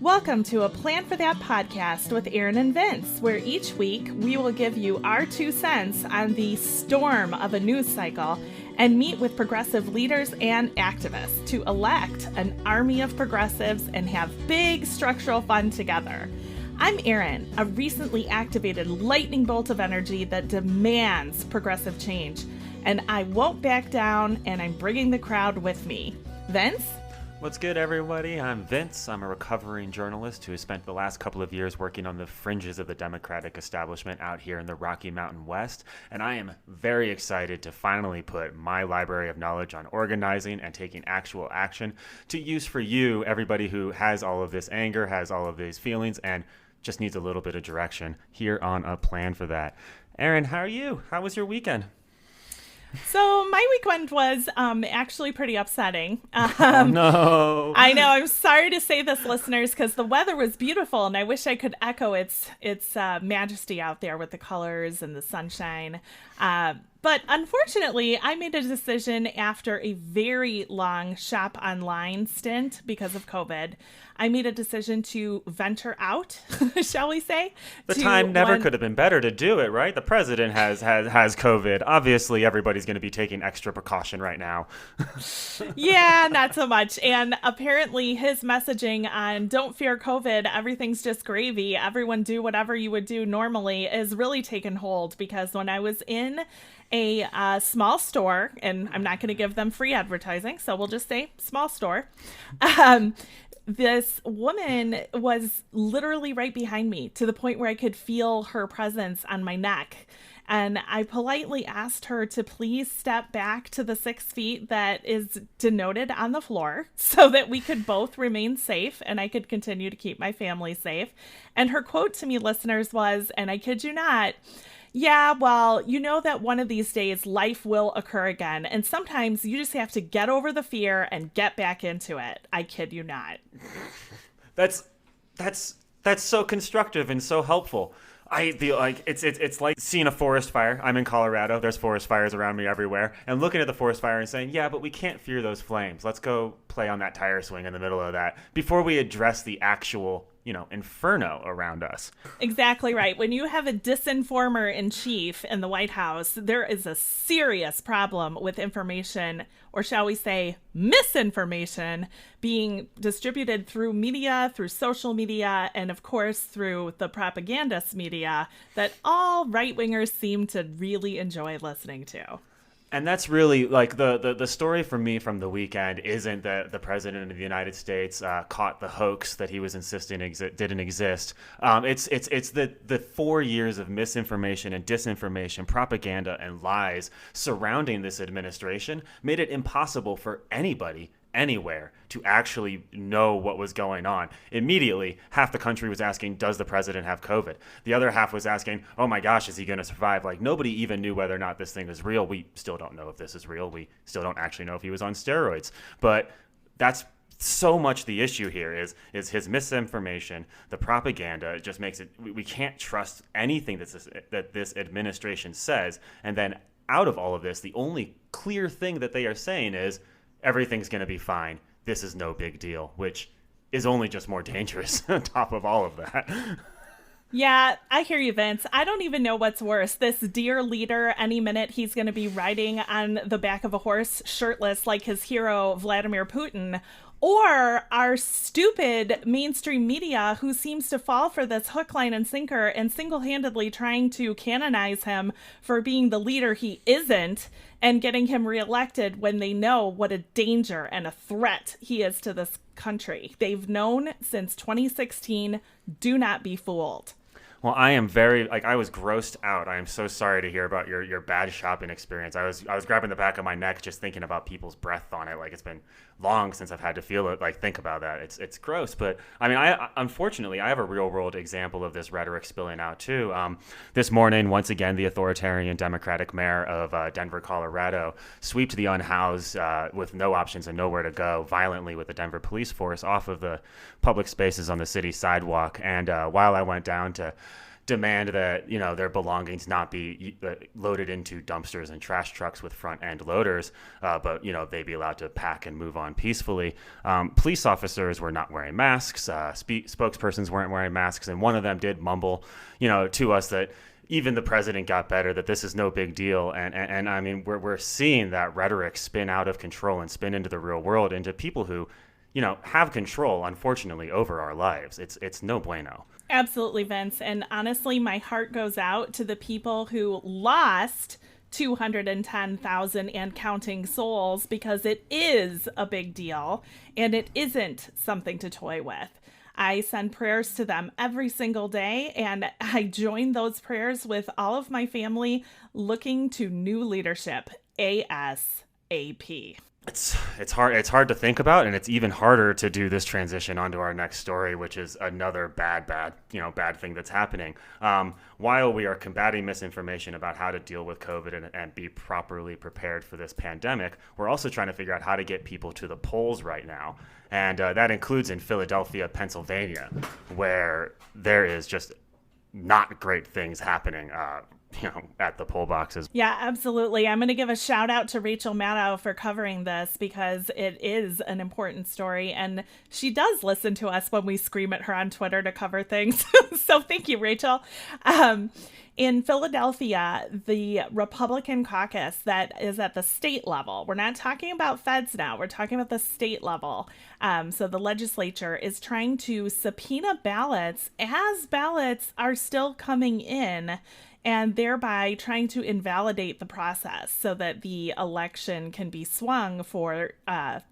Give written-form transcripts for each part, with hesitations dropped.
Welcome to A Plan for That podcast with Erin and Vince, where each week we will give you our 2 cents on the storm of a news cycle and meet with progressive leaders and activists to elect an army of progressives and have big structural fun together. I'm Erin, a recently activated lightning bolt of energy that demands progressive change, and I won't back down, and I'm bringing the crowd with me. Vince? What's good, everybody? I'm Vince. I'm a recovering journalist who has spent the last couple of years working on the fringes of the Democratic establishment out here in the Rocky Mountain West, and I am very excited to finally put my library of knowledge on organizing and taking actual action to use for you, everybody who has all of this anger, has all of these feelings, and just needs a little bit of direction here on A Plan for That. Erin, how are you? How was your weekend? So my weekend was actually pretty upsetting. No. I know. I'm sorry to say this, listeners, because the weather was beautiful, and I wish I could echo its majesty out there with the colors and the sunshine. But unfortunately, I made a decision after a very long shop online stint because of COVID. I made a decision to venture out, shall we say? The time never could have been better to do it, right? The president has COVID. Obviously, everybody's going to be taking extra precaution right now. Yeah, not so much. And apparently his messaging on don't fear COVID, everything's just gravy, everyone do whatever you would do normally is really taken hold, because when I was in a small store, and I'm not going to give them free advertising, so we'll just say small store, this woman was literally right behind me to the point where I could feel her presence on my neck. And I politely asked her to please step back to the 6 feet that is denoted on the floor so that we could both remain safe and I could continue to keep my family safe. And her quote to me, listeners, was, and I kid you not, "Yeah, well, you know that one of these days life will occur again. And sometimes you just have to get over the fear and get back into it." I kid you not. That's so constructive and so helpful. I feel like it's like seeing a forest fire. I'm in Colorado. There's forest fires around me everywhere. And looking at the forest fire and saying, yeah, but we can't fear those flames. Let's go play on that tire swing in the middle of that before we address the actual, inferno around us. Exactly right. When you have a disinformer in chief in the White House, there is a serious problem with information, or shall we say misinformation, being distributed through media, through social media, and of course through the propagandist media that all right-wingers seem to really enjoy listening to. And that's really like the story for me from the weekend isn't that the president of the United States caught the hoax that he was insisting didn't exist. It's the 4 years of misinformation and disinformation, propaganda and lies surrounding this administration made it impossible for anybody anywhere to actually know what was going on. Immediately, half the country was asking, does the president have COVID? The other half was asking, oh my gosh, is he going to survive? Like, nobody even knew whether or not this thing is real. We still don't know if this is real. We still don't actually know if he was on steroids. But that's so much the issue here is his misinformation, the propaganda. It just makes it, we can't trust anything that this administration says. And then out of all of this, the only clear thing that they are saying is, everything's going to be fine. This is no big deal, which is only just more dangerous on top of all of that. Yeah, I hear you, Vince. I don't even know what's worse. This dear leader, any minute he's going to be riding on the back of a horse shirtless like his hero, Vladimir Putin, or our stupid mainstream media who seems to fall for this hook, line, and sinker and single-handedly trying to canonize him for being the leader he isn't and getting him reelected when they know what a danger and a threat he is to this country. They've known since 2016. Do not be fooled. Well, I am I was grossed out. I am so sorry to hear about your bad shopping experience. I was grabbing the back of my neck just thinking about people's breath on it. Like, it's been long since I've had to feel it, think about that. It's gross. But I mean, unfortunately, I have a real world example of this rhetoric spilling out too. This morning, once again, the authoritarian Democratic mayor of Denver, Colorado, swept the unhoused with no options and nowhere to go violently with the Denver police force off of the public spaces on the city sidewalk. And while I went down to demand that, their belongings not be loaded into dumpsters and trash trucks with front end loaders, but they be allowed to pack and move on peacefully. Police officers were not wearing masks. Spokespersons weren't wearing masks, and one of them did mumble, to us that even the president got better, that this is no big deal. And I mean, we're seeing that rhetoric spin out of control and spin into the real world, into people who, have control, unfortunately, over our lives. It's no bueno. Absolutely, Vince. And honestly, my heart goes out to the people who lost 210,000 and counting souls, because it is a big deal and it isn't something to toy with. I send prayers to them every single day, and I join those prayers with all of my family looking to new leadership ASAP. It's hard to think about, and it's even harder to do this transition onto our next story, which is another bad thing that's happening. While we are combating misinformation about how to deal with COVID and be properly prepared for this pandemic, we're also trying to figure out how to get people to the polls right now. And that includes in Philadelphia, Pennsylvania, where there is just not great things happening at the poll boxes. Yeah, absolutely. I'm going to give a shout out to Rachel Maddow for covering this, because it is an important story, and she does listen to us when we scream at her on Twitter to cover things. So thank you, Rachel. In Philadelphia, the Republican caucus that is at the state level, we're not talking about feds now, we're talking about the state level. So the legislature is trying to subpoena ballots as ballots are still coming in, and thereby trying to invalidate the process so that the election can be swung for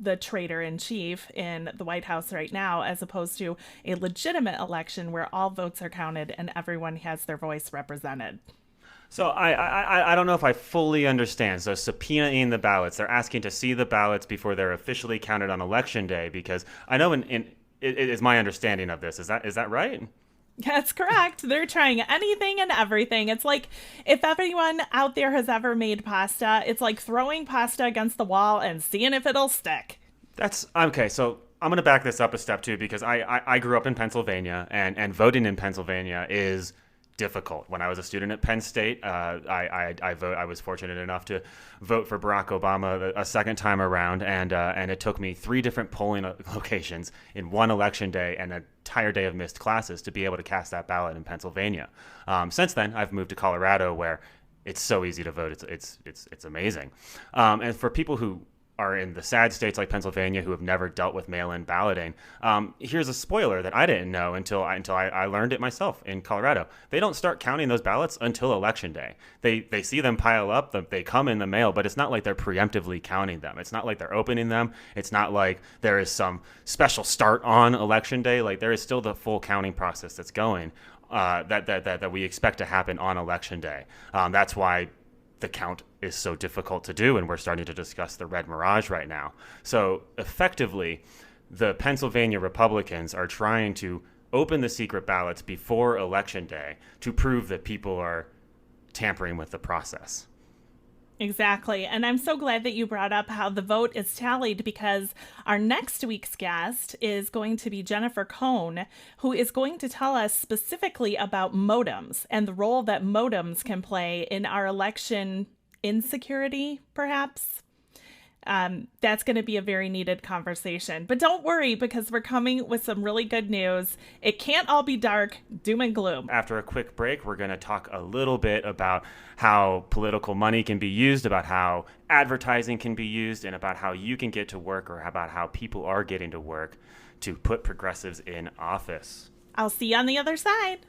the traitor-in-chief in the White House right now, as opposed to a legitimate election where all votes are counted and everyone has their voice represented. So I don't know if I fully understand. So subpoenaing the ballots, they're asking to see the ballots before they're officially counted on Election Day, because I know it is my understanding of this. Is that right? That's correct. They're trying anything and everything. It's like, if everyone out there has ever made pasta, it's like throwing pasta against the wall and seeing if it'll stick. That's okay. So I'm going to back this up a step too, because I grew up in Pennsylvania, and voting in Pennsylvania is difficult. When I was a student at Penn State, I was fortunate enough to vote for Barack Obama a second time around, and it took me 3 different polling locations in one election day and an entire day of missed classes to be able to cast that ballot in Pennsylvania. Since then, I've moved to Colorado, where it's so easy to vote. It's amazing. And for people who are in the sad states like Pennsylvania who have never dealt with mail-in balloting, here's a spoiler that I didn't know until I learned it myself in Colorado. They don't start counting those ballots until Election Day. They see them pile up, they come in the mail, but it's not like they're preemptively counting them. It's not like they're opening them. It's not like there is some special start on Election Day. Like, there is still the full counting process that's going that we expect to happen on Election Day. That's why the count is so difficult to do, and we're starting to discuss the red mirage right now. So effectively, the Pennsylvania Republicans are trying to open the secret ballots before Election Day to prove that people are tampering with the process. Exactly. And I'm so glad that you brought up how the vote is tallied, because our next week's guest is going to be Jennifer Cohn, who is going to tell us specifically about modems and the role that modems can play in our election insecurity, perhaps. That's going to be a very needed conversation. But don't worry, because we're coming with some really good news. It can't all be dark, doom and gloom. After a quick break, we're going to talk a little bit about how political money can be used, about how advertising can be used, and about how you can get to work, or about how people are getting to work to put progressives in office. I'll see you on the other side.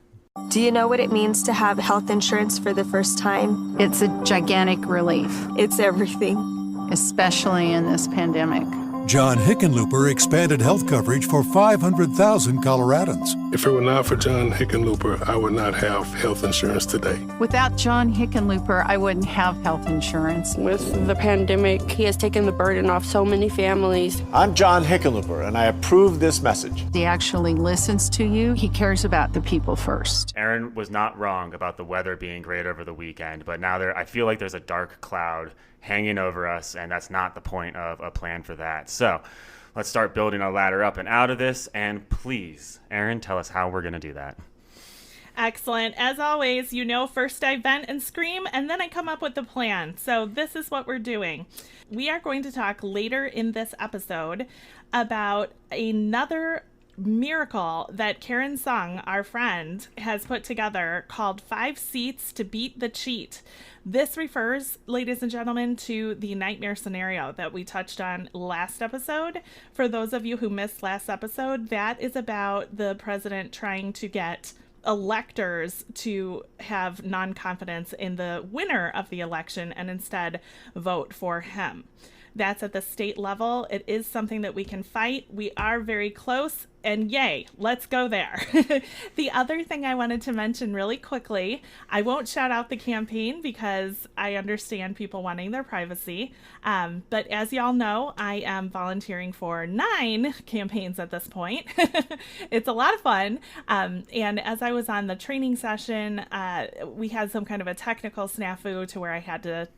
Do you know what it means to have health insurance for the first time? It's a gigantic relief. It's everything. Especially in this pandemic. John Hickenlooper expanded health coverage for 500,000 Coloradans. If it were not for John Hickenlooper, I would not have health insurance today. Without John Hickenlooper, I wouldn't have health insurance. With the pandemic, he has taken the burden off so many families. I'm John Hickenlooper, and I approve this message. He actually listens to you. He cares about the people first. Erin was not wrong about the weather being great over the weekend, but now I feel like there's a dark cloud hanging over us, and that's not the point of a plan for that. So let's start building a ladder up and out of this. And please, Erin, tell us how we're going to do that. Excellent. As always, first I vent and scream, and then I come up with a plan. So this is what we're doing. We are going to talk later in this episode about another miracle that Karen Sung, our friend, has put together called 5 Seats to Beat the Cheat. This refers, ladies and gentlemen, to the nightmare scenario that we touched on last episode. For those of you who missed last episode, that is about the president trying to get electors to have non-confidence in the winner of the election and instead vote for him. That's at the state level. It is something that we can fight. We are very close, and yay, let's go there. The other thing I wanted to mention really quickly, I won't shout out the campaign because I understand people wanting their privacy. But as y'all know, I am volunteering for 9 campaigns at this point. It's a lot of fun. And as I was on the training session, we had some kind of a technical snafu to where I had to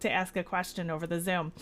ask a question over the Zoom.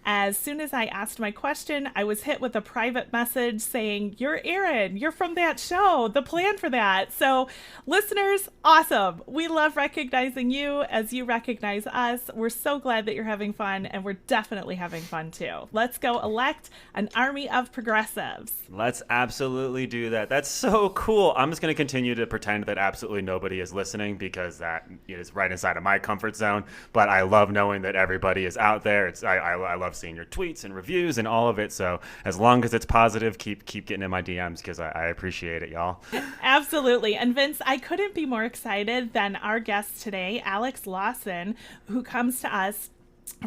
As soon as I asked my question, I was hit with a private message saying, "You're Erin, you're from that show, the plan for that." So listeners, awesome. We love recognizing you as you recognize us. We're so glad that you're having fun, and we're definitely having fun too. Let's go elect an army of progressives. Let's absolutely do that. That's so cool. I'm just going to continue to pretend that absolutely nobody is listening because that is right inside of my comfort zone. But I love knowing that everybody is out there. I love seeing your tweets and reviews and all of it. So as long as it's positive, keep getting in my DMs because I appreciate it, y'all. Absolutely. And Vince, I couldn't be more excited than our guest today, Alex Lawson, who comes to us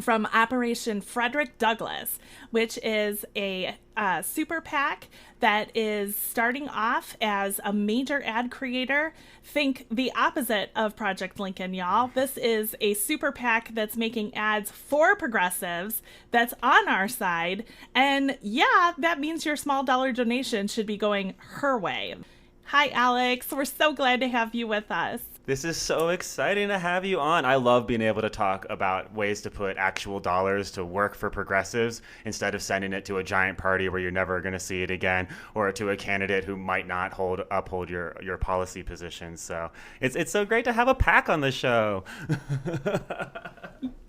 from Operation Frederick Douglass, which is a super PAC that is starting off as a major ad creator. Think the opposite of Project Lincoln, y'all. This is a super PAC that's making ads for progressives, that's on our side. And yeah, that means your small dollar donation should be going her way. Hi, Alex. We're so glad to have you with us. This is so exciting to have you on. I love being able to talk about ways to put actual dollars to work for progressives instead of sending it to a giant party where you're never going to see it again, or to a candidate who might not uphold your policy positions. So it's so great to have a PAC on the show.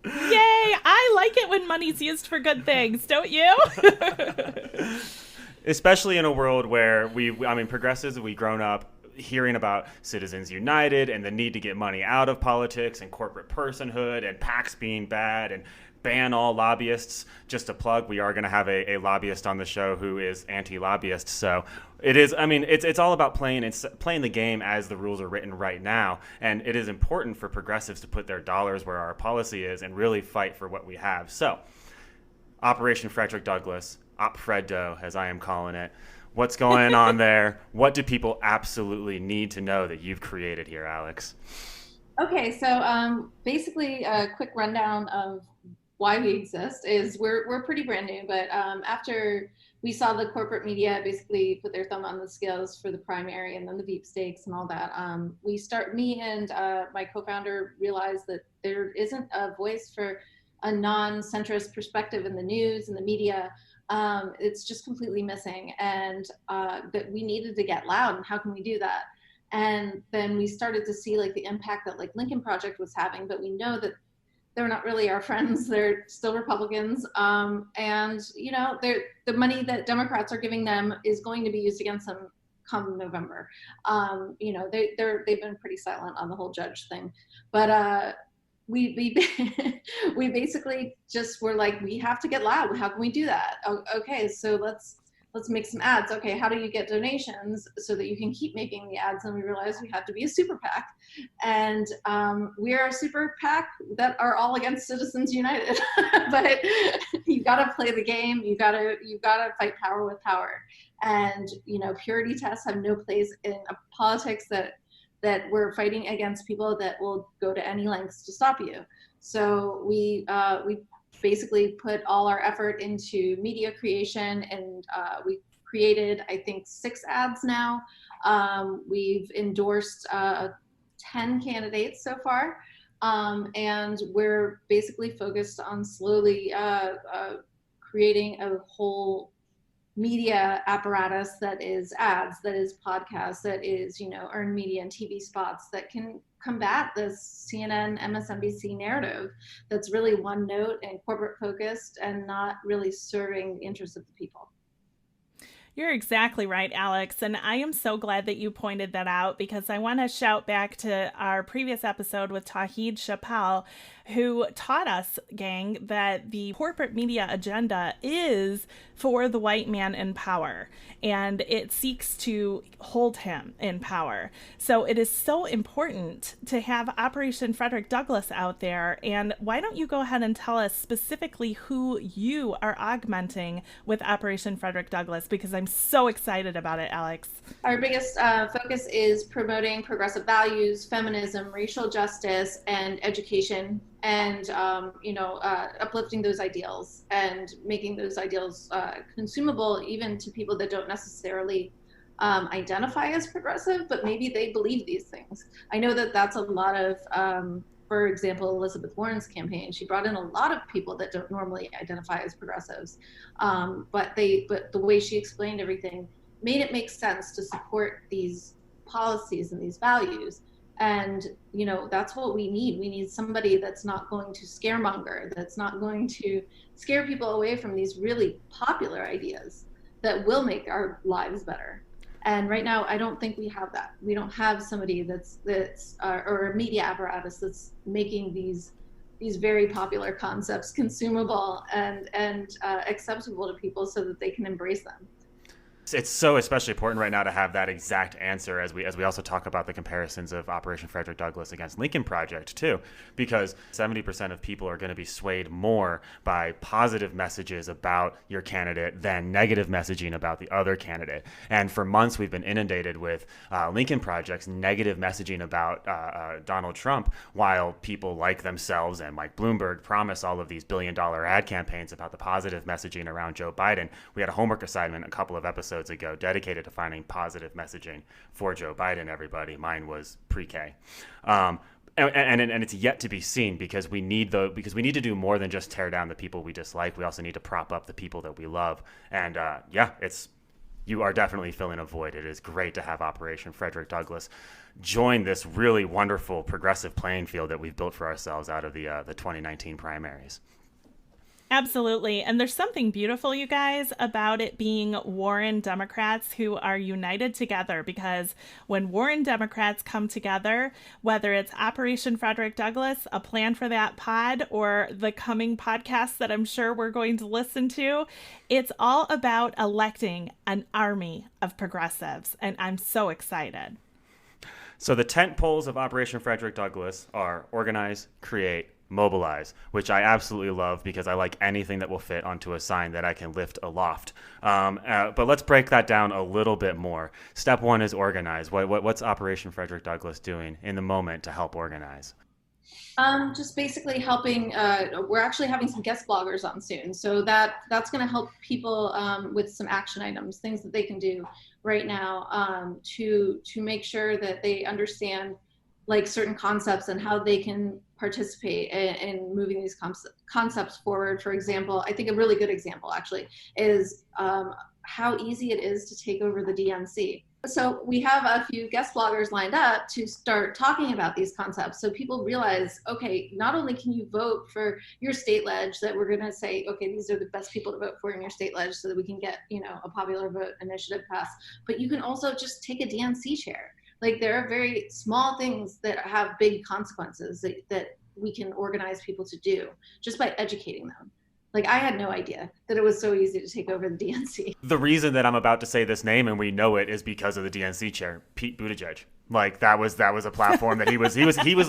Yay! I like it when money's used for good things, don't you? Especially in a world where progressives, we've grown up hearing about Citizens United and the need to get money out of politics and corporate personhood and PACs being bad and ban all lobbyists. Just a plug, we are going to have a lobbyist on the show who is anti-lobbyist. So it is, it's all about playing the game as the rules are written right now. And it is important for progressives to put their dollars where our policy is and really fight for what we have. So Operation Frederick Douglass, OpFreddo, as I am calling it. What's going on there? What do people absolutely need to know that you've created here, Alex? Okay, so basically a quick rundown of why we exist is we're pretty brand new, but after we saw the corporate media basically put their thumb on the scales for the primary and then the Veep stakes and all that, me and my co-founder realized that there isn't a voice for a non-centrist perspective in the news and the media. It's just completely missing, and that we needed to get loud. And how can we do that? And then we started to see the impact that Lincoln Project was having, but we know that they're not really our friends. They're still Republicans, and the money that Democrats are giving them is going to be used against them come November. They've been pretty silent on the whole judge thing, but we basically just were we have to get loud. How can we do that? Okay, so let's make some ads. Okay, how do you get donations so that you can keep making the ads? And we realized we had to be a super PAC, and we are a super PAC that are all against Citizens United. But you got to play the game. You got to fight power with power, and purity tests have no place in a politics that we're fighting against people that will go to any lengths to stop you. So we basically put all our effort into media creation, and we created, I think, 6 ads now. We've endorsed 10 candidates so far, and we're basically focused on slowly creating a whole media apparatus that is ads, that is podcasts, that is, earned media and TV spots that can combat this CNN, MSNBC narrative that's really one note and corporate focused and not really serving the interests of the people. You're exactly right, Alex. And I am so glad that you pointed that out, because I want to shout back to our previous episode with Tawhid Chappelle, who taught us, gang, that the corporate media agenda is for the white man in power, and it seeks to hold him in power. So it is so important to have Operation Frederick Douglass out there. And why don't you go ahead and tell us specifically who you are augmenting with Operation Frederick Douglass, because I'm so excited about it, Alex. Our biggest focus is promoting progressive values, feminism, racial justice, and education, and uplifting those ideals and making those ideals consumable even to people that don't necessarily identify as progressive, but maybe they believe these things. I know that that's a lot of, for example, Elizabeth Warren's campaign. She brought in a lot of people that don't normally identify as progressives, but the way she explained everything made it make sense to support these policies and these values. And, that's what we need. We need somebody that's not going to scaremonger, that's not going to scare people away from these really popular ideas that will make our lives better. And right now, I don't think we have that. We don't have somebody that's or a media apparatus that's making these very popular concepts consumable and acceptable to people so that they can embrace them. It's so especially important right now to have that exact answer as we also talk about the comparisons of Operation Frederick Douglass against Lincoln Project too, because 70% of people are going to be swayed more by positive messages about your candidate than negative messaging about the other candidate. And for months we've been inundated with Lincoln Project's negative messaging about Donald Trump, while people like themselves and Mike Bloomberg promise all of these billion-dollar ad campaigns about the positive messaging around Joe Biden. We had a homework assignment a couple of episodes ago dedicated to finding positive messaging for Joe Biden, everybody. Mine was pre-K. And it's yet to be seen, because we need to do more than just tear down the people we dislike. We also need to prop up the people that we love. And you are definitely filling a void. It is great to have Operation Frederick Douglass join this really wonderful progressive playing field that we've built for ourselves out of the 2019 primaries. Absolutely. And there's something beautiful, you guys, about it being Warren Democrats who are united together, because when Warren Democrats come together, whether it's Operation Frederick Douglass, a plan for that pod, or the coming podcast that I'm sure we're going to listen to, it's all about electing an army of progressives. And I'm so excited. So the tent poles of Operation Frederick Douglass are organize, create, mobilize, which I absolutely love, because I like anything that will fit onto a sign that I can lift aloft. But let's break that down a little bit more. Step one is organize. What's Operation Frederick Douglass doing in the moment to help organize? Just basically helping. We're actually having some guest bloggers on soon, so that's going to help people with some action items, things that they can do right now to make sure that they understand like certain concepts and how they can participate in moving these concepts forward. For example, I think a really good example actually is how easy it is to take over the DNC. So we have a few guest bloggers lined up to start talking about these concepts, so people realize, okay, not only can you vote for your state ledge, that we're going to say, okay, these are the best people to vote for in your state ledge so that we can get, a popular vote initiative passed, but you can also just take a DNC chair. Like, there are very small things that have big consequences that we can organize people to do just by educating them. Like, I had no idea that it was so easy to take over the DNC. The reason that I'm about to say this name and we know it is because of the DNC chair, Pete Buttigieg. Like, that was a platform that he was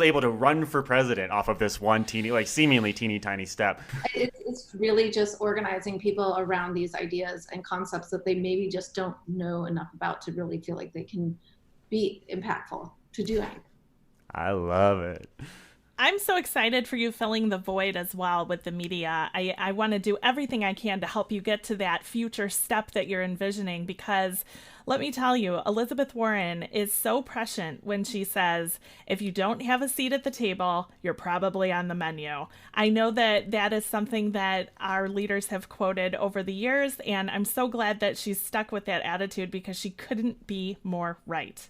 able to run for president off of this one seemingly teeny tiny step. It's really just organizing people around these ideas and concepts that they maybe just don't know enough about to really feel like they can be impactful to do anything. I love it. I'm so excited for you filling the void as well with the media. I want to do everything I can to help you get to that future step that you're envisioning, because let me tell you, Elizabeth Warren is so prescient when she says, if you don't have a seat at the table, you're probably on the menu. I know that that is something that our leaders have quoted over the years, and I'm so glad that she's stuck with that attitude, because she couldn't be more right.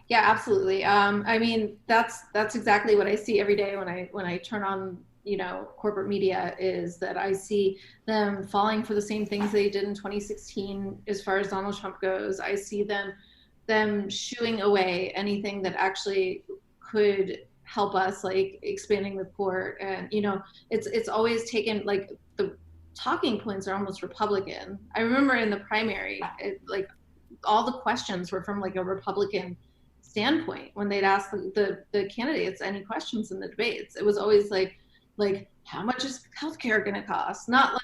Yeah, absolutely. I mean, that's exactly what I see every day when I turn on, corporate media, is that I see them falling for the same things they did in 2016 as far as Donald Trump goes. I see them shooing away anything that actually could help us, like expanding the court. And it's always taken, like, the talking points are almost Republican. I remember in the primary, all the questions were from like a Republican standpoint. When they'd ask the candidates any questions in the debates, it was always like how much is healthcare going to cost? Not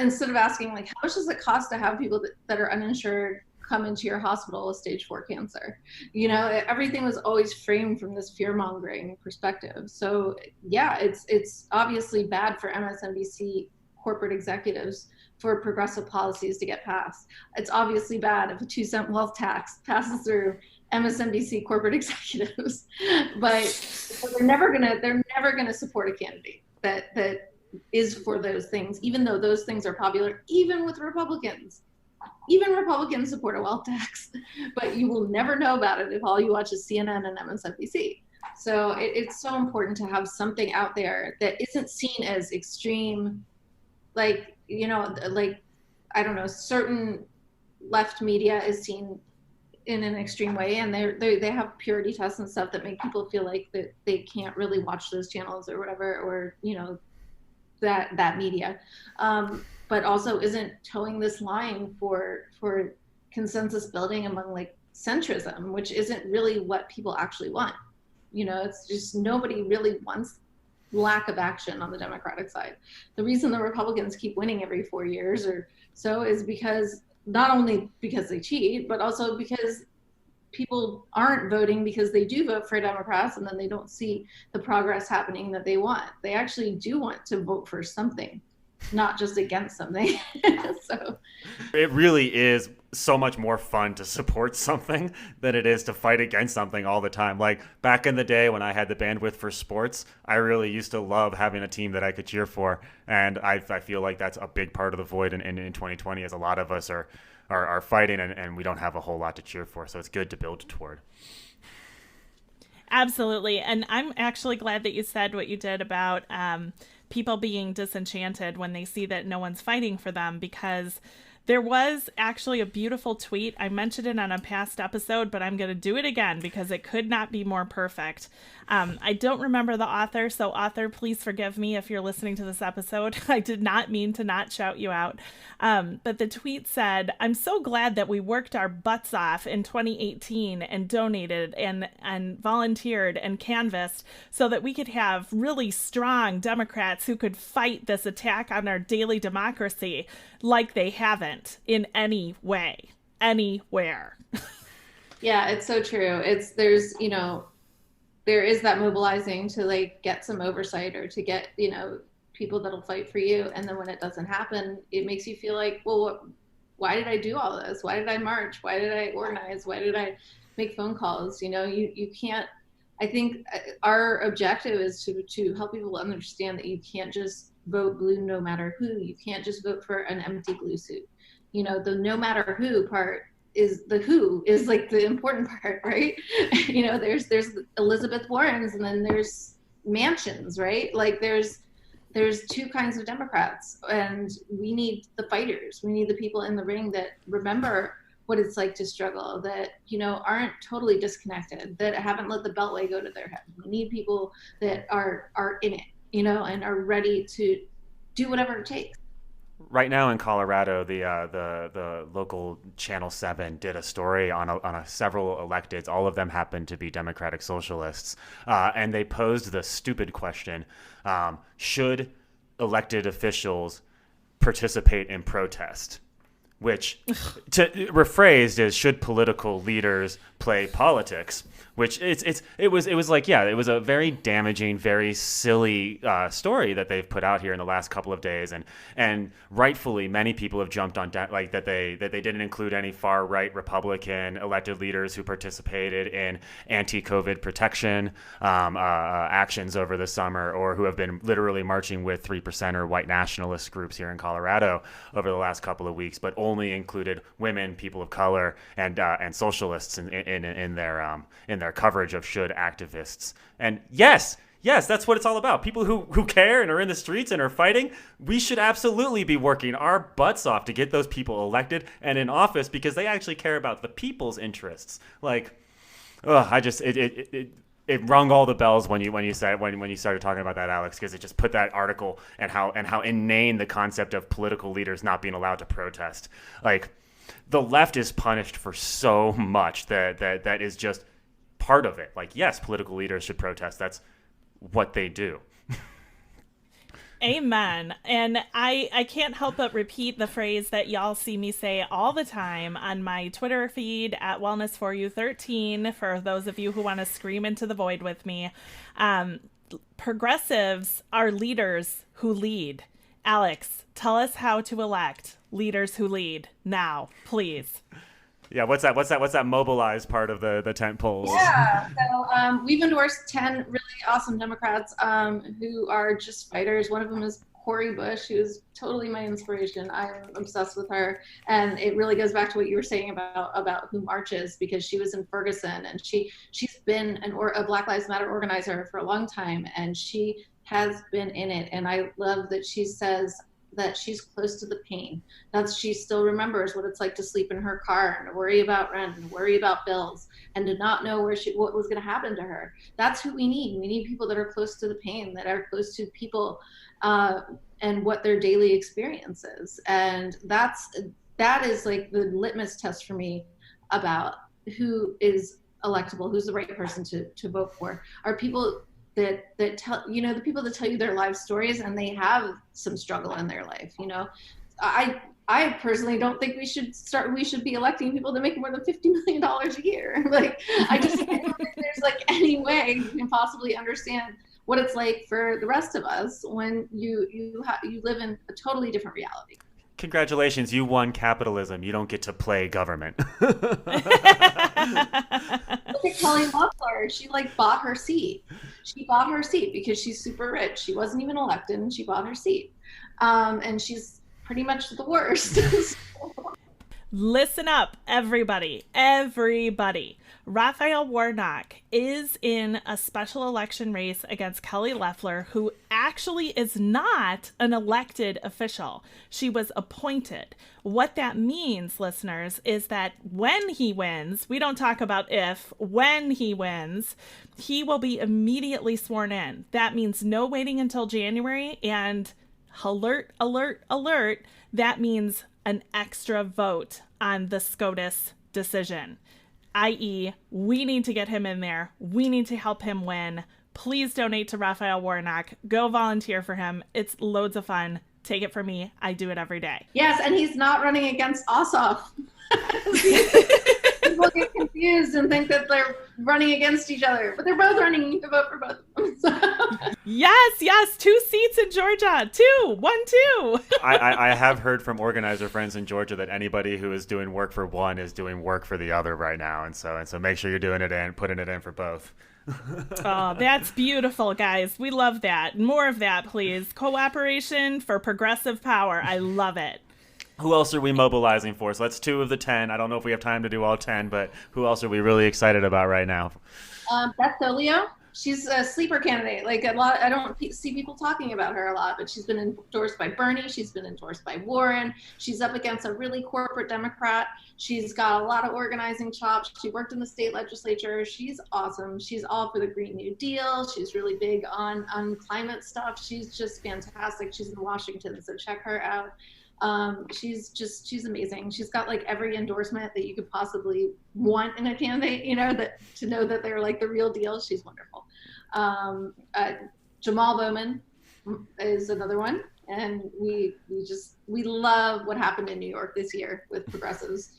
instead of asking like, how much does it cost to have people that are uninsured come into your hospital with stage 4 cancer? Everything was always framed from this fear-mongering perspective. So yeah, it's obviously bad for MSNBC corporate executives for progressive policies to get passed. It's obviously bad if a 2-cent wealth tax passes through MSNBC corporate executives, but they're never gonna support a candidate that is for those things, even though those things are popular, even with Republicans. Even Republicans support a wealth tax, but you will never know about it if all you watch is CNN and MSNBC. So it's so important to have something out there that isn't seen as extreme, I don't know, certain left media is seen in an extreme way, and they have purity tests and stuff that make people feel like that they can't really watch those channels or whatever, or that media, but also isn't towing this line for consensus building among like centrism, which isn't really what people actually want. It's just nobody really wants lack of action on the Democratic side. The reason the Republicans keep winning every 4 years or so is because not only because they cheat, but also because people aren't voting because they do vote for Democrats and then they don't see the progress happening that they want. They actually do want to vote for something, not just against something. So it really is so much more fun to support something than it is to fight against something all the time. Like back in the day when I had the bandwidth for sports, I really used to love having a team that I could cheer for. And I feel like that's a big part of the void in 2020, as a lot of us are fighting and we don't have a whole lot to cheer for. So it's good to build toward. Absolutely. And I'm actually glad that you said what you did about people being disenchanted when they see that no one's fighting for them, because there was actually a beautiful tweet. I mentioned it on a past episode, but I'm going to do it again because it could not be more perfect. I don't remember the author, so author, please forgive me if you're listening to this episode. I did not mean to not shout you out. But the tweet said, "I'm so glad that we worked our butts off in 2018 and donated and volunteered and canvassed so that we could have really strong Democrats who could fight this attack on our daily democracy like they haven't in any way, anywhere." Yeah, it's so true. There is that mobilizing to like get some oversight or to get, people that'll fight for you. And then when it doesn't happen, it makes you feel like, well, why did I do all this? Why did I march? Why did I organize? Why did I make phone calls? You can't, I think our objective is to help people understand that you can't just vote blue no matter who. You can't just vote for an empty blue suit. The no matter who part is the who is like the important part, right? There's Elizabeth Warrens and then there's mansions, right? Like there's two kinds of Democrats, and we need the fighters. We need the people in the ring that remember what it's like to struggle, that aren't totally disconnected, that haven't let the beltway go to their head. We need people that are in it, and are ready to do whatever it takes. Right now in Colorado, the local Channel 7 did a story on several electeds. All of them happened to be Democratic socialists. And they posed the stupid question, should elected officials participate in protest? Which, rephrased, is should political leaders play politics, which it was like, yeah, it was a very damaging, very silly story that they've put out here in the last couple of days, and rightfully many people have jumped on like that they didn't include any far right Republican elected leaders who participated in anti-COVID protection actions over the summer, or who have been literally marching with 3% or white nationalist groups here in Colorado over the last couple of weeks, but only included women, people of color, and socialists in their coverage of should activists. And yes, that's what it's all about. People who care and are in the streets and are fighting, we should absolutely be working our butts off to get those people elected and in office, because they actually care about the people's interests. Like, it rung all the bells when you started talking about that, Alex, because it just put that article and how inane the concept of political leaders not being allowed to protest. Like, the left is punished for so much that is just part of it. Like, yes, political leaders should protest. That's what they do. Amen. And I can't help but repeat the phrase that y'all see me say all the time on my Twitter feed at Wellness4U13, for those of you who want to scream into the void with me. Progressives are leaders who lead. Alex, tell us how to elect leaders who lead now, please. Yeah, what's that mobilize part of the tent poles? Yeah, so we've endorsed 10 really awesome Democrats who are just fighters. One of them is Cori Bush, who is totally my inspiration. I'm obsessed with her, and it really goes back to what you were saying about who marches, because she was in Ferguson, and she's been a Black Lives Matter organizer for a long time, and she has been in it. And I love that she says that she's close to the pain. She still remembers what it's like to sleep in her car and to worry about rent and worry about bills and to not know what was going to happen to her. That's who we need. We need people that are close to the pain, that are close to people and what their daily experience is. And that is like the litmus test for me about who is electable, who's the right person to vote for. Are people that tell, the people that tell you their life stories, and they have some struggle in their life. I personally don't think we should be electing people that make more than $50 million a year. Like, I don't think there's like any way you can possibly understand what it's like for the rest of us when you live in a totally different reality. Congratulations, you won capitalism. You don't get to play government. Look at Kelly Loeffler. She bought her seat. She bought her seat because she's super rich. She wasn't even elected, and she bought her seat. And she's pretty much the worst. Listen up, everybody. Raphael Warnock is in a special election race against Kelly Loeffler, who actually is not an elected official. She was appointed. What that means, listeners, is that when he wins, we don't talk about if, when he wins, he will be immediately sworn in. That means no waiting until January, and alert, that means an extra vote on the SCOTUS decision. i.e., we need to get him in there. We need to help him win. Please donate to Raphael Warnock. Go volunteer for him. It's loads of fun. Take it from me. I do it every day. Yes, and he's not running against Ossoff. People get confused and think that they're running against each other, but they're both running. You can vote for both of them. Yes, 2 seats in Georgia. 2. I have heard from organizer friends in Georgia that anybody who is doing work for one is doing work for the other right now, and so make sure you're doing it and putting it in for both. Oh, that's beautiful, guys. We love that. More of that, please. Cooperation for progressive power. I love it. Who else are we mobilizing for? So that's 2 of the 10. I don't know if we have time to do all 10, but who else are we really excited about right now? Beth Dolio. She's a sleeper candidate. I don't see people talking about her a lot, but she's been endorsed by Bernie. She's been endorsed by Warren. She's up against a really corporate Democrat. She's got a lot of organizing chops. She worked in the state legislature. She's awesome. She's all for the Green New Deal. She's really big on climate stuff. She's just fantastic. She's in Washington, so check her out. She's amazing. She's got every endorsement that you could possibly want in a candidate, to know that they're the real deal. She's wonderful. Jamal Bowman is another one. And we love what happened in New York this year with progressives.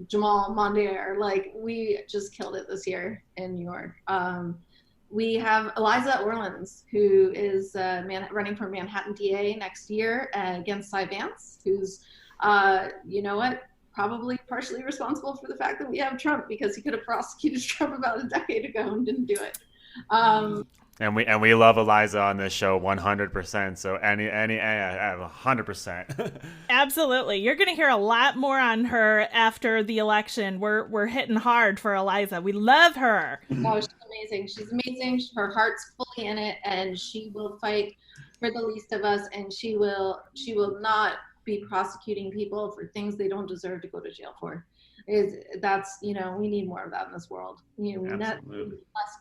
Jamal Mondier. Like, we just killed it this year in New York. We have Eliza Orlins, who is running for Manhattan DA next year against Cy Vance, who's, you know what, probably partially responsible for the fact that we have Trump, because he could have prosecuted Trump about a decade ago and didn't do it. And we love Eliza on this show 100%. So any 100%. Absolutely. You're going to hear a lot more on her after the election. We're hitting hard for Eliza. We love her. Oh, she's amazing. She's amazing. Her heart's fully in it, and she will fight for the least of us, and she will not be prosecuting people for things they don't deserve to go to jail for. That's, you know, we need more of that in this world. You know, less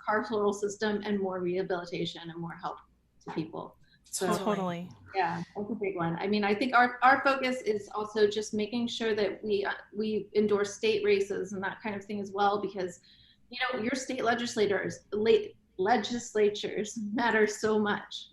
carceral system and more rehabilitation and more help to people. So, totally. Yeah, that's a big one. I mean, I think our focus is also just making sure that we endorse state races and that kind of thing as well, because, you know, your state legislatures matter so much.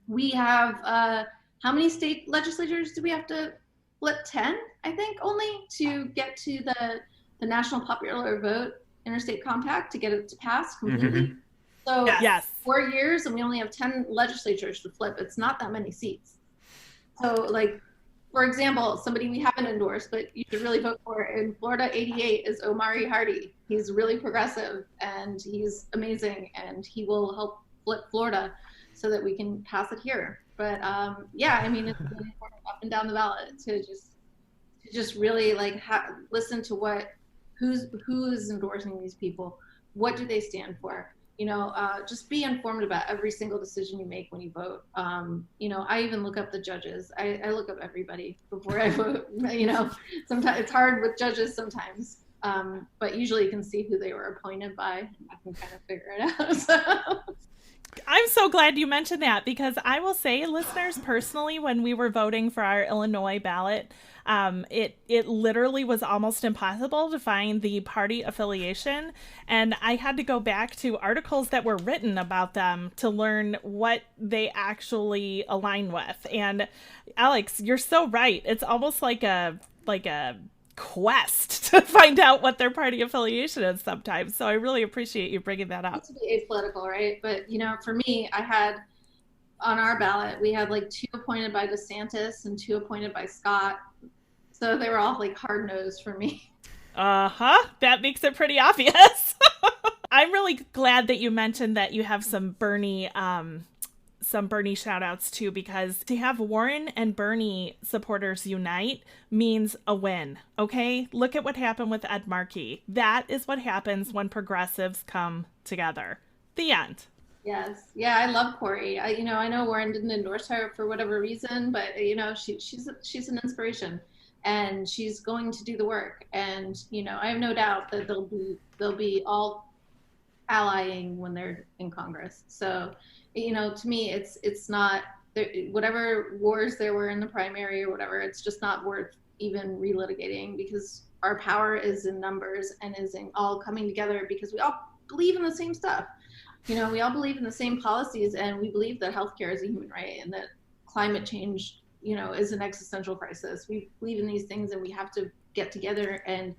We have how many state legislatures do we have to flip? 10, I think, only to get to the national popular vote interstate compact to get it to pass completely. Mm-hmm. So yes. 4 years and we only have 10 legislatures to flip. It's not that many seats. So, like, for example, somebody we haven't endorsed but you should really vote for in Florida 88 is Omari Hardy. He's really progressive and he's amazing, and he will help flip Florida so that we can pass it here. But yeah, I mean, it's really important up and down the ballot to just really like listen to who is endorsing these people, what do they stand for, you know, just be informed about every single decision you make when you vote. You know, I even look up the judges. I look up everybody before I vote. You know, sometimes it's hard with judges sometimes, but usually you can see who they were appointed by, and I can kind of figure it out. So. I'm so glad you mentioned that, because I will say, listeners, personally, when we were voting for our Illinois ballot, it literally was almost impossible to find the party affiliation. And I had to go back to articles that were written about them to learn what they actually align with. And Alex, you're so right. It's almost like a quest to find out what their party affiliation is sometimes. So I really appreciate you bringing that up. To be apolitical, right? But, you know, for me, I had on our ballot, we had like 2 appointed by DeSantis and 2 appointed by Scott. So they were all like hard nosed for me. That makes it pretty obvious. I'm really glad that you mentioned that you have some Bernie shout outs too, because to have Warren and Bernie supporters unite means a win. Okay. Look at what happened with Ed Markey. That is what happens when progressives come together. The end. Yes. Yeah. I love Corey. I know Warren didn't endorse her for whatever reason, but you know, she's an inspiration and she's going to do the work. And, you know, I have no doubt that they'll be all allying when they're in Congress. So, you know, to me, it's not whatever wars there were in the primary or whatever. It's just not worth even relitigating, because our power is in numbers and is in all coming together, because we all believe in the same stuff. You know, we all believe in the same policies, and we believe that healthcare is a human right and that climate change, you know, is an existential crisis. We believe in these things, and we have to get together and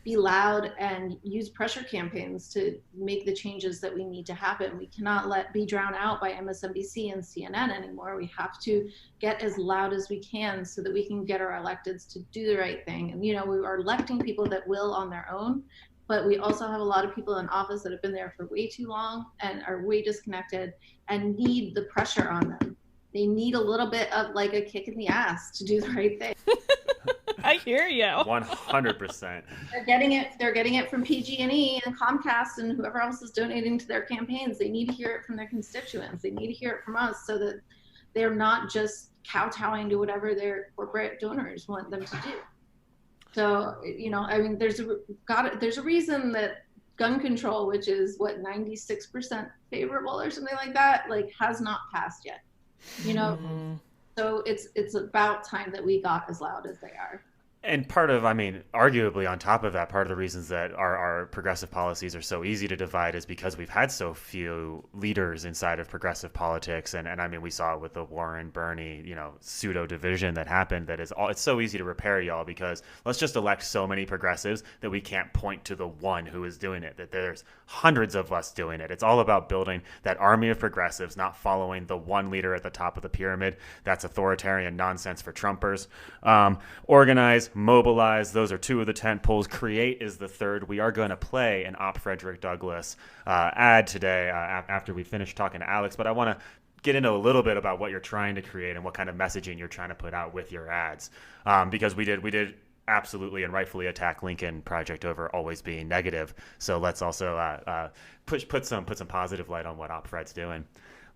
be loud and use pressure campaigns to make the changes that we need to happen. We cannot be drowned out by MSNBC and CNN anymore. We have to get as loud as we can so that we can get our electeds to do the right thing. And, you know, we are electing people that will on their own, but we also have a lot of people in office that have been there for way too long and are way disconnected and need the pressure on them. They need a little bit of like a kick in the ass to do the right thing. I hear you. 100%. They're getting it from PG&E and Comcast and whoever else is donating to their campaigns. They need to hear it from their constituents. They need to hear it from us so that they're not just kowtowing to whatever their corporate donors want them to do. So, you know, I mean, there's a reason that gun control, which is what 96% favorable or something like that, like has not passed yet. You know, so it's about time that we got as loud as they are. And part of, I mean, arguably on top of that, part of the reasons that our progressive policies are so easy to divide is because we've had so few leaders inside of progressive politics. And I mean, we saw it with the Warren, Bernie, pseudo division that happened. It's so easy to repair, y'all, because let's just elect so many progressives that we can't point to the one who is doing it, that there's hundreds of us doing it. It's all about building that army of progressives, not following the one leader at the top of the pyramid. That's authoritarian nonsense for Trumpers. Organize, mobilize, those are two of the tent poles. Create is the third. We are going to play an Op Frederick Douglass ad today after we finish talking to Alex, but I want to get into a little bit about what you're trying to create and what kind of messaging you're trying to put out with your ads, because we did absolutely and rightfully attack Lincoln Project over always being negative. So let's also put some positive light on what Op Fred's doing.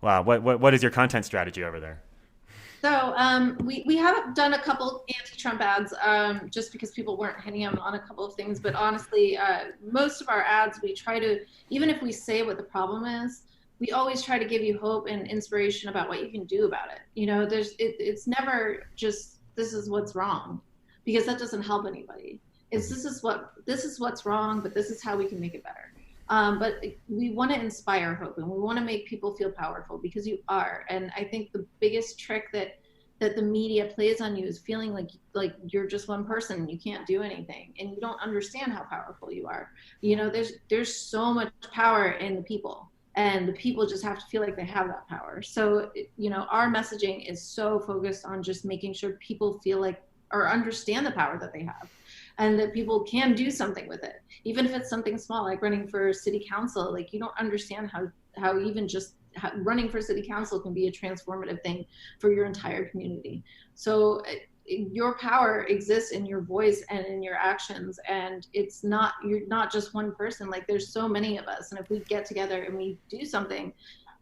Wow, what is your content strategy over there? So we have done a couple anti-Trump ads just because people weren't hitting them on a couple of things. But honestly, most of our ads, we try to, even if we say what the problem is, we always try to give you hope and inspiration about what you can do about it. It's never just, this is what's wrong, because that doesn't help anybody. It's this is what's wrong, but this is how we can make it better. But we want to inspire hope, and we want to make people feel powerful, because you are. And I think the biggest trick that the media plays on you is feeling like you're just one person and you can't do anything, and you don't understand how powerful you are. There's so much power in the people, and the people just have to feel like they have that power. So our messaging is so focused on just making sure people feel like, or understand the power that they have, and that people can do something with it, even if it's something small, like running for city council. Like, you don't understand how even just running for city council can be a transformative thing for your entire community. So your power exists in your voice and in your actions, and you're not just one person. Like, there's so many of us, and if we get together and we do something,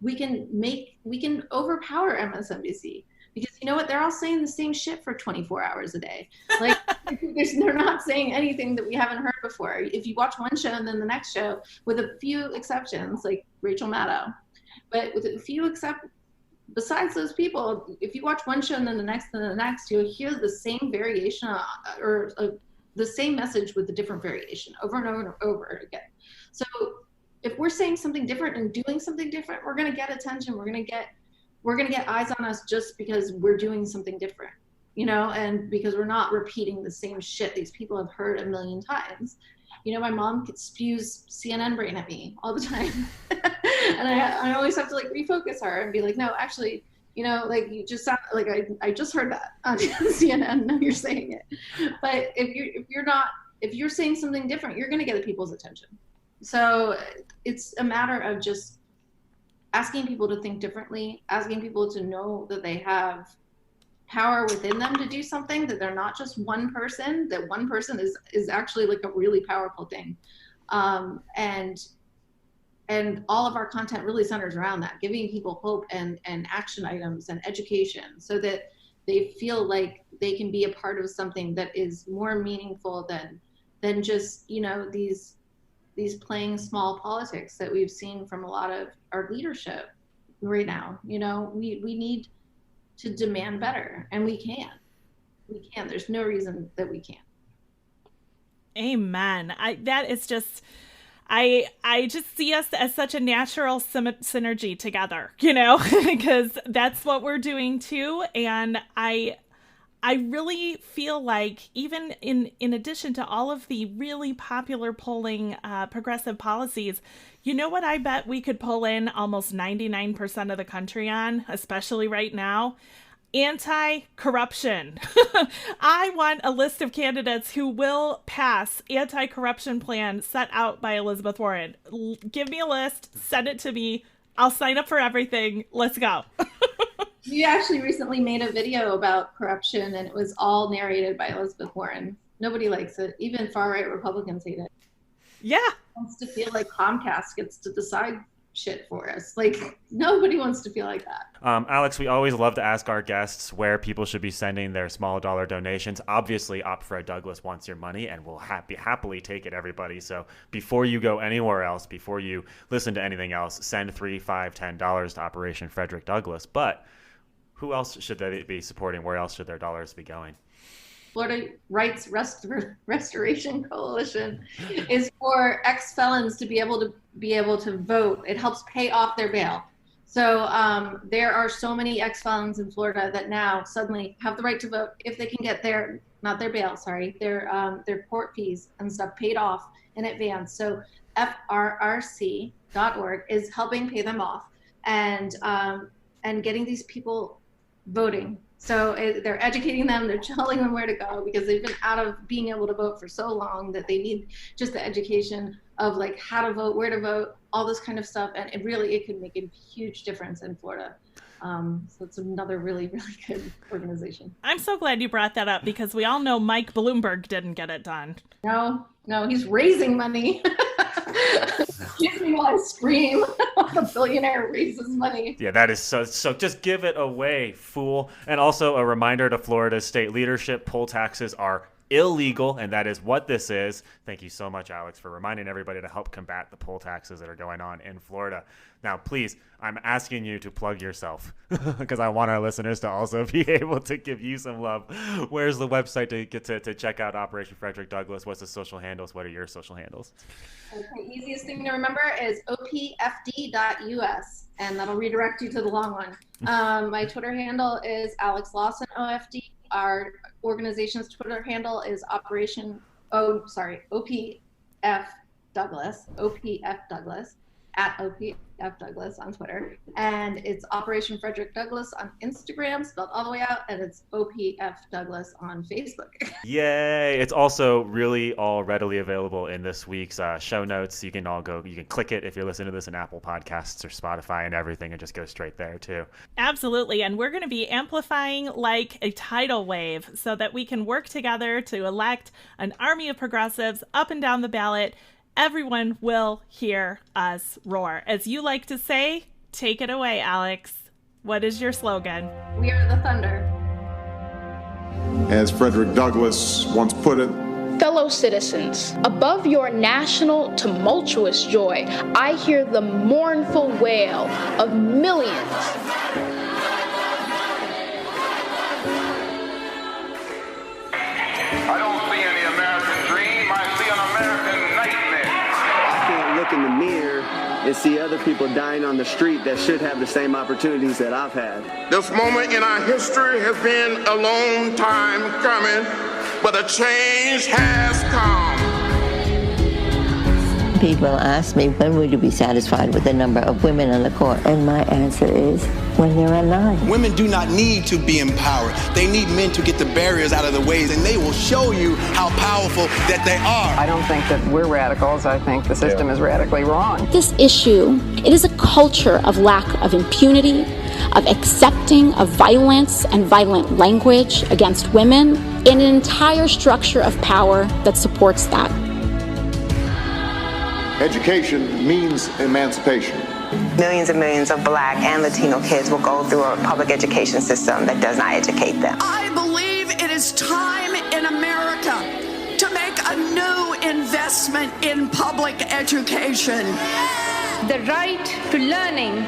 we can overpower MSNBC. Because you know what? They're all saying the same shit for 24 hours a day. Like, they're not saying anything that we haven't heard before. If you watch one show and then the next show, with a few exceptions, like Rachel Maddow, but with a few besides those people, if you watch one show and then the next, you'll hear the same variation or the same message with a different variation over and over and over again. So if we're saying something different and doing something different, we're going to get attention. We're going to get eyes on us just because we're doing something different, and because we're not repeating the same shit these people have heard a million times. My mom spews CNN brain at me all the time. And I always have to refocus her and be like, no, actually, you just sound like I just heard that on CNN. Now you're saying it. But if you're saying something different, you're going to get the people's attention. So it's a matter of just asking people to think differently, asking people to know that they have power within them to do something, that they're not just one person, that one person is actually a really powerful thing. And all of our content really centers around that, giving people hope and action items and education, so that they feel like they can be a part of something that is more meaningful than just, these playing small politics that we've seen from a lot of our leadership right now. We need to demand better, and we can. There's no reason that we can't. Amen. I just see us as such a natural synergy together, because that's what we're doing too. And I really feel like, even in addition to all of the really popular polling progressive policies, what I bet we could pull in almost 99% of the country on, especially right now? Anti-corruption. I want a list of candidates who will pass anti-corruption plan set out by Elizabeth Warren. Give me a list, send it to me. I'll sign up for everything. Let's go. We actually recently made a video about corruption, and it was all narrated by Elizabeth Warren. Nobody likes it. Even far-right Republicans hate it. Yeah. Wants to feel like Comcast gets to decide shit for us. Nobody wants to feel like that. Alex, we always love to ask our guests where people should be sending their small dollar donations. Obviously, Op Fred Douglass wants your money, and will happily take it, everybody. So before you go anywhere else, before you listen to anything else, send $3, $5, $10 to Operation Frederick Douglass. But who else should they be supporting? Where else should their dollars be going? Florida Rights Restoration Coalition is for ex-felons to be able to vote. It helps pay off their bail. So there are so many ex-felons in Florida that now suddenly have the right to vote if they can get their court fees and stuff paid off in advance. So FRRC.org is helping pay them off and getting these people voting. So they're educating them, they're telling them where to go because they've been out of being able to vote for so long that they need just the education of like how to vote, where to vote, all this kind of stuff. And it could make a huge difference in Florida. So it's another really, really good organization. I'm so glad you brought that up because we all know Mike Bloomberg didn't get it done. No, he's raising money. Excuse me while I scream. A billionaire raises money. Yeah, that is so just give it away, fool. And also a reminder to Florida's state leadership, poll taxes are illegal, and that is what this is. Thank you so much, Alex, for reminding everybody to help combat the poll taxes that are going on in Florida. Now, please, I'm asking you to plug yourself because I want our listeners to also be able to give you some love. Where's the website to get to check out Operation Frederick Douglass? What's the social handles? What are your social handles? Okay, easiest thing to remember is opfd.us, and that'll redirect you to the long one. My Twitter handle is Alex Lawson OFD. Our organization's Twitter handle is OPF Douglas, OPF Douglas, at OPF Douglas on Twitter. And it's Operation Frederick Douglass on Instagram, spelled all the way out, and it's OPF Douglas on Facebook. Yay! It's also really all readily available in this week's show notes. You can click it if you're listening to this in Apple Podcasts or Spotify and everything, and just go straight there too. Absolutely. And we're going to be amplifying like a tidal wave so that we can work together to elect an army of progressives up and down the ballot. Everyone will hear us roar. As you like to say, take it away, Alex. What is your slogan? We are the thunder. As Frederick Douglass once put it, fellow citizens, above your national tumultuous joy, I hear the mournful wail of millions. I don't see any American dream, I see an American nightmare. I can't look in the mirror and see other people dying on the street that should have the same opportunities that I've had. This moment in our history has been a long time coming, but a change has come. People ask me, when will you be satisfied with the number of women on the court? And my answer is, when there are none. Women do not need to be empowered. They need men to get the barriers out of the way, and they will show you how powerful that they are. I don't think that we're radicals. I think the system is radically wrong. This issue, it is a culture of lack of impunity, of accepting of violence and violent language against women, and an entire structure of power that supports that. education means emancipation. Millions and millions of Black and Latino kids will go through a public education system that does not educate them. I believe it is time in America to make a new investment in public education. The right to learning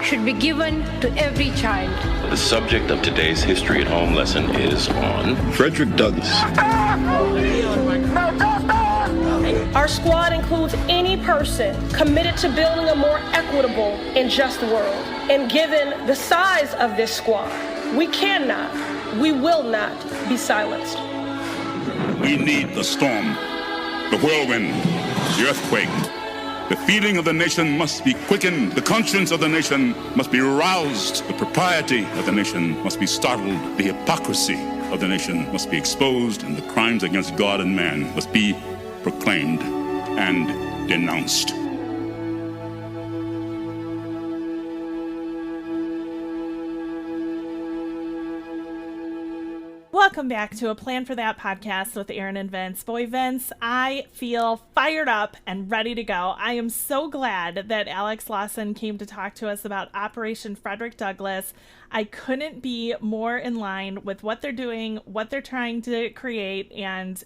should be given to every child. The subject of today's History at Home lesson is on Frederick Douglass. Our squad includes any person committed to building a more equitable and just world. And given the size of this squad, we will not be silenced. We need the storm, the whirlwind, the earthquake. The feeling of the nation must be quickened. The conscience of the nation must be roused. The propriety of the nation must be startled. The hypocrisy of the nation must be exposed, and the crimes against God and man must be proclaimed and denounced. Welcome back to A Plan for That podcast with Erin and Vince. Boy, Vince, I feel fired up and ready to go. I am so glad that Alex Lawson came to talk to us about Operation Frederick Douglass. I couldn't be more in line with what they're doing, what they're trying to create, and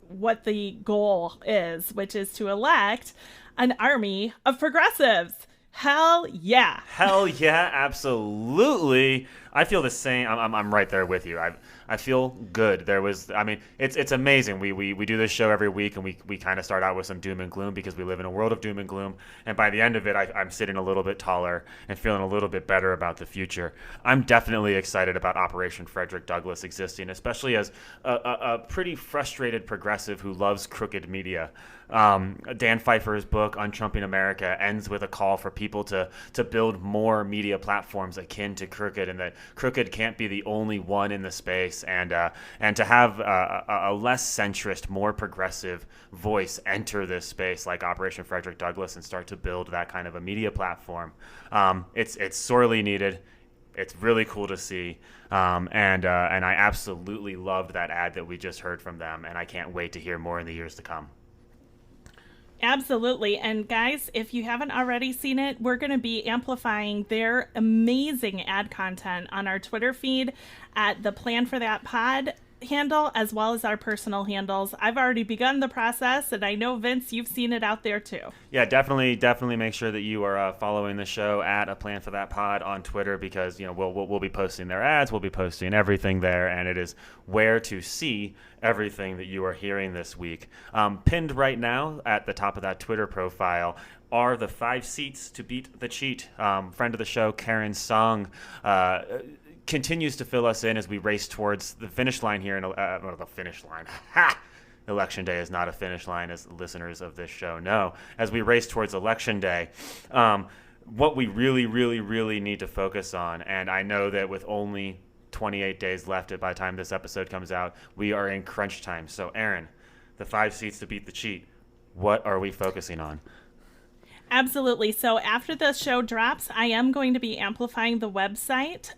what the goal is, which is to elect an army of progressives. Hell yeah. Hell yeah, absolutely. I feel the same. I'm right there with you. I feel good. It's amazing. We do this show every week, and we kind of start out with some doom and gloom because we live in a world of doom and gloom. And by the end of it, I'm sitting a little bit taller and feeling a little bit better about the future. I'm definitely excited about Operation Frederick Douglass existing, especially as a pretty frustrated progressive who loves crooked media. Dan Pfeiffer's book, Untrumping America, ends with a call for people to build more media platforms akin to Crooked, and that Crooked can't be the only one in the space, and to have a less centrist, more progressive voice enter this space like Operation Frederick Douglass and start to build that kind of a media platform. It's sorely needed. It's really cool to see, and I absolutely loved that ad that we just heard from them, and I can't wait to hear more in the years to come. Absolutely. And guys, if you haven't already seen it, we're going to be amplifying their amazing ad content on our Twitter feed at the Plan for That Pod handle, as well as our personal handles. I've already begun the process, and I know, Vince, you've seen it out there too. Yeah, definitely make sure that you are following the show at A Plan for That Pod on Twitter, because we'll be posting their ads, we'll be posting everything there, and it is where to see everything that you are hearing this week. Pinned right now at the top of that Twitter profile are the 5 seats to beat the cheat. Friend of the show, Karen Song, continues to fill us in as we race towards the finish line here. The finish line. Ha! Election day is not a finish line, as listeners of this show know. As we race towards Election day, what we really need to focus on, and I know that with only 28 days left by the time this episode comes out, we are in crunch time. So, Erin, the 5 seats to beat the cheat, what are we focusing on? Absolutely. So after the show drops, I am going to be amplifying the website.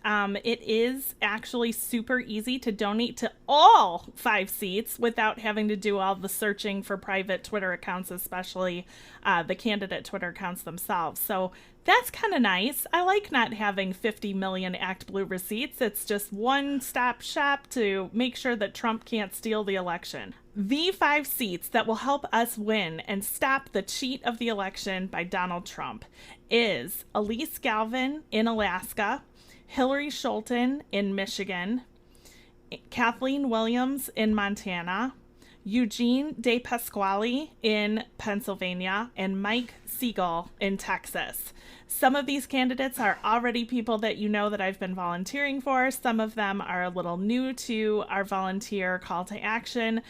It is actually super easy to donate to all 5 seats without having to do all the searching for private Twitter accounts, especially the candidate Twitter accounts themselves. So that's kind of nice. I like not having 50 million Act Blue receipts. It's just one-stop shop to make sure that Trump can't steal the election. The 5 seats that will help us win and stop the cheat of the election by Donald Trump is Elise Galvin in Alaska, Hillary Scholten in Michigan, Kathleen Williams in Montana, Eugene De Pasquale in Pennsylvania, and Mike Siegel in Texas. Some of these candidates are already people that you know that I've been volunteering for. Some of them are a little new to our volunteer call to action.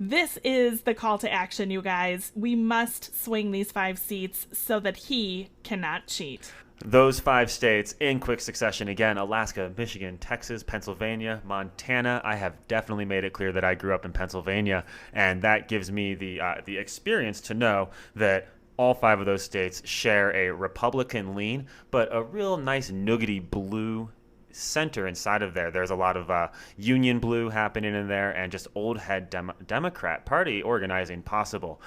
This is the call to action, you guys. We must swing these 5 seats so that he cannot cheat. Those 5 states in quick succession again: Alaska, Michigan, Texas, Pennsylvania, Montana. I have definitely made it clear that I grew up in Pennsylvania, and that gives me the experience to know that all 5 of those states share a Republican lean, but a real nice nougaty blue center inside of there. There's a lot of Union blue happening in there, and just old head Democrat Party organizing possible.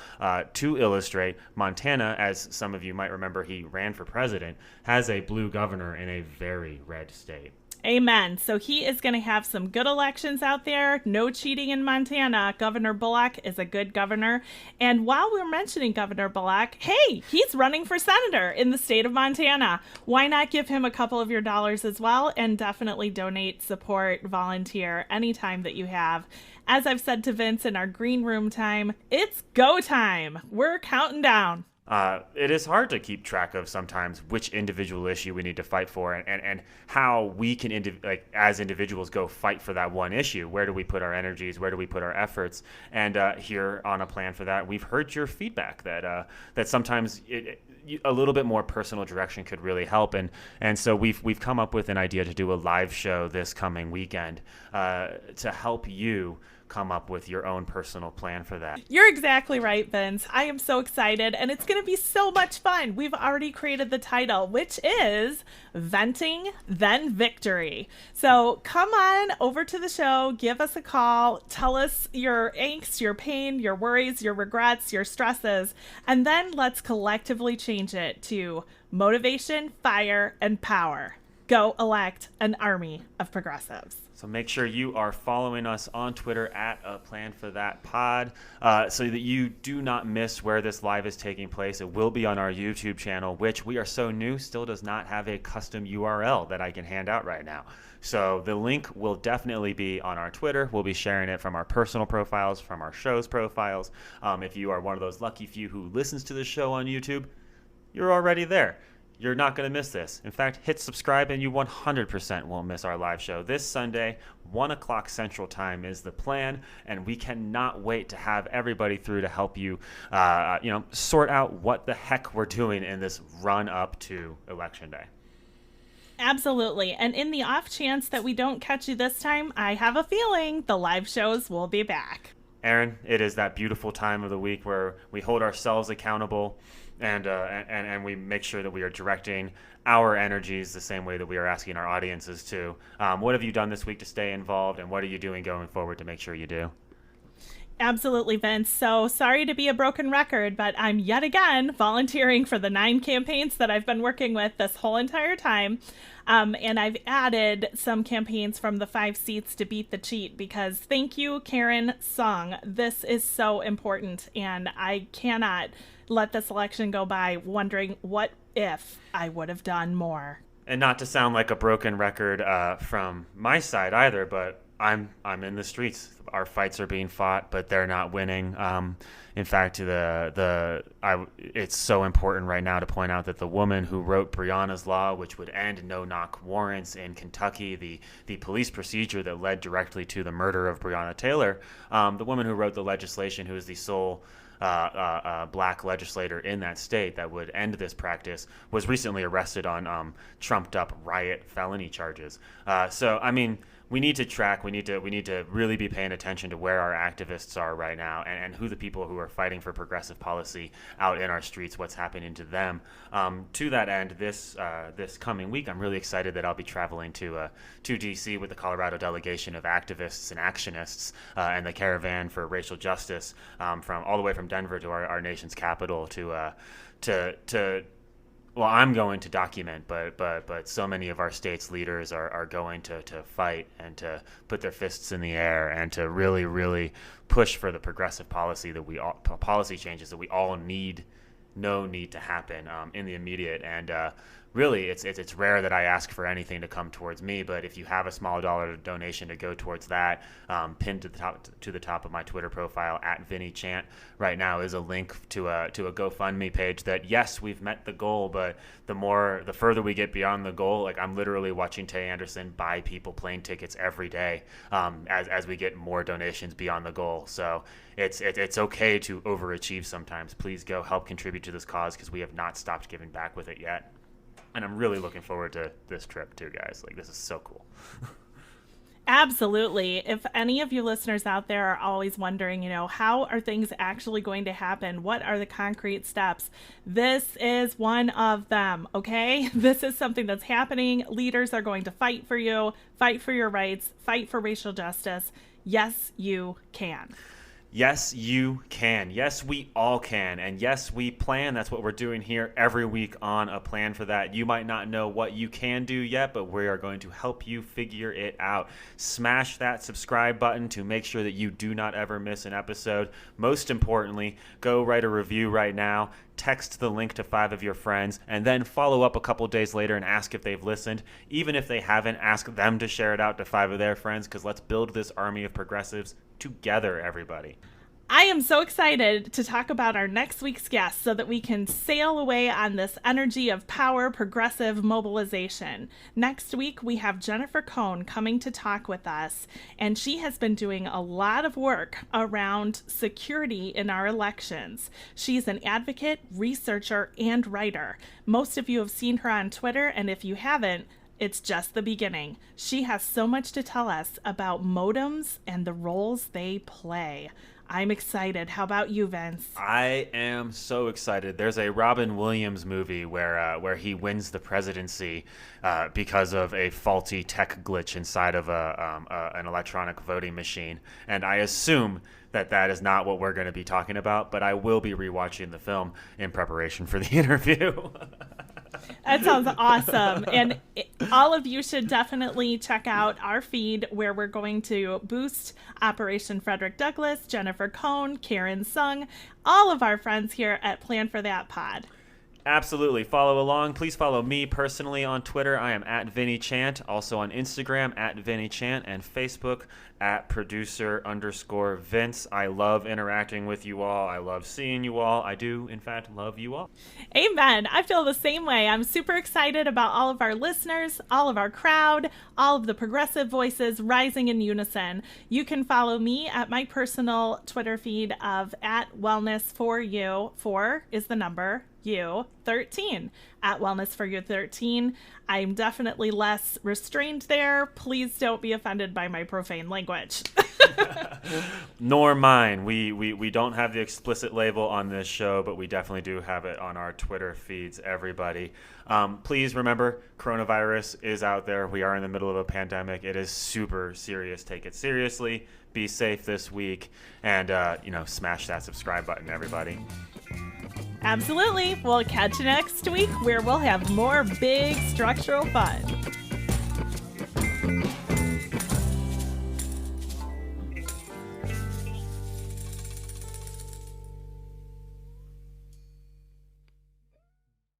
To illustrate, Montana, as some of you might remember, he ran for president, has a blue governor in a very red state. Amen. So he is going to have some good elections out there. No cheating in Montana. Governor Bullock is a good governor. And while we're mentioning Governor Bullock, hey, he's running for senator in the state of Montana. Why not give him a couple of your dollars as well? And definitely donate, support, volunteer anytime that you have. As I've said to Vince in our green room time, it's go time. We're counting down. It is hard to keep track of sometimes which individual issue we need to fight for, and how we can, as individuals, go fight for that one issue. Where do we put our energies? Where do we put our efforts? And here on A Plan for That, we've heard your feedback that sometimes a little bit more personal direction could really help, and so we've come up with an idea to do a live show this coming weekend to help you come up with your own personal plan for that. You're exactly right, Vince. I am so excited, and it's going to be so much fun. We've already created the title, which is Venting, Then Victory. So come on over to the show, give us a call, tell us your angst, your pain, your worries, your regrets, your stresses, and then let's collectively change it to motivation, fire, and power. go elect an army of progressives. So make sure you are following us on Twitter at A Plan for That Pod, so that you do not miss where this live is taking place. It will be on our YouTube channel, which we are so new, still does not have a custom URL that I can hand out right now. So the link will definitely be on our Twitter. We'll be sharing it from our personal profiles, from our show's profiles. If you are one of those lucky few who listens to the show on YouTube, you're already there. You're not going to miss this. In fact, hit subscribe and you 100% won't miss our live show. This Sunday, 1 o'clock Central Time is the plan, and we cannot wait to have everybody through to help you, sort out what the heck we're doing in this run up to Election Day. Absolutely. And in the off chance that we don't catch you this time, I have a feeling the live shows will be back. Erin, it is that beautiful time of the week where we hold ourselves accountable and we make sure that we are directing our energies the same way that we are asking our audiences to. What have you done this week to stay involved, and what are you doing going forward to make sure you do? Absolutely, Vince. So sorry to be a broken record, but I'm yet again volunteering for the 9 campaigns that I've been working with this whole entire time. And I've added some campaigns from the 5 seats to beat the cheat because thank you, Karen Song. This is so important, and I cannot let this election go by wondering what if I would have done more. And not to sound like a broken record from my side either, but I'm in the streets. Our fights are being fought, but they're not winning. In fact, it's so important right now to point out that the woman who wrote Breonna's Law, which would end no-knock warrants in Kentucky, the police procedure that led directly to the murder of Breonna Taylor, the woman who wrote the legislation, who is the sole black legislator in that state that would end this practice, was recently arrested on trumped-up riot felony charges. So, I mean, we need to track. We need to really be paying attention to where our activists are right now, and who the people who are fighting for progressive policy out in our streets, what's happening to them. To that end, this coming week, I'm really excited that I'll be traveling to DC with the Colorado delegation of activists and actionists and the Caravan for Racial Justice, from all the way from Denver to our nation's capital well, I'm going to document, but so many of our state's leaders are going to fight and to put their fists in the air and to really, really push for the progressive policy policy changes that we all need to happen in the immediate. And really, it's rare that I ask for anything to come towards me, but if you have a small dollar donation to go towards that, pinned to the top of my Twitter profile at VinnyChant right now is a link to a GoFundMe page that, yes, we've met the goal, but the further we get beyond the goal, like I'm literally watching Tay Anderson buy people plane tickets every day as we get more donations beyond the goal. So it's okay to overachieve sometimes. Please go help contribute to this cause because we have not stopped giving back with it yet. And I'm really looking forward to this trip too, guys. Like, this is so cool. Absolutely. If any of you listeners out there are always wondering, how are things actually going to happen? What are the concrete steps? This is one of them, okay? This is something that's happening. Leaders are going to fight for you, fight for your rights, fight for racial justice. Yes, you can. Yes, you can. Yes, we all can. And yes, we plan. That's what we're doing here every week on A Plan for That. You might not know what you can do yet, but we are going to help you figure it out. Smash that subscribe button to make sure that you do not ever miss an episode. Most importantly, go write a review right now. Text the link to 5 of your friends, and then follow up a couple days later and ask if they've listened. Even if they haven't, ask them to share it out to 5 of their friends, because let's build this army of progressives together, everybody. I am so excited to talk about our next week's guest so that we can sail away on this energy of power, progressive mobilization. Next week, we have Jennifer Cohn coming to talk with us, and she has been doing a lot of work around security in our elections. She's an advocate, researcher, and writer. Most of you have seen her on Twitter, and if you haven't, it's just the beginning. She has so much to tell us about modems and the roles they play. I'm excited. How about you, Vince? I am so excited. There's a Robin Williams movie where he wins the presidency because of a faulty tech glitch inside of an electronic voting machine. And I assume that is not what we're going to be talking about, but I will be rewatching the film in preparation for the interview. That sounds awesome. And all of you should definitely check out our feed where we're going to boost Operation Frederick Douglass, Jennifer Cohn, Karen Sung, all of our friends here at Plan for That Pod. Absolutely. Follow along. Please follow me personally on Twitter. I am at Vinny Chant. Also on Instagram at Vinny Chant, and Facebook at producer_Vince. I love interacting with you all. I love seeing you all. I do, in fact, love you all. Amen. I feel the same way. I'm super excited about all of our listeners, all of our crowd, all of the progressive voices rising in unison. You can follow me at my personal Twitter feed of at wellness4you. 4 is the number. You 13 at Wellness for You 13. I'm definitely less restrained there. Please don't be offended by my profane language. Nor mine. We don't have the explicit label on this show, but we definitely do have it on our Twitter feeds, everybody. Please remember, coronavirus is out there. We are in the middle of a pandemic. It is super serious. Take it seriously. Be safe this week. And, smash that subscribe button, everybody. Absolutely. We'll catch you next week where we'll have more big structural fun.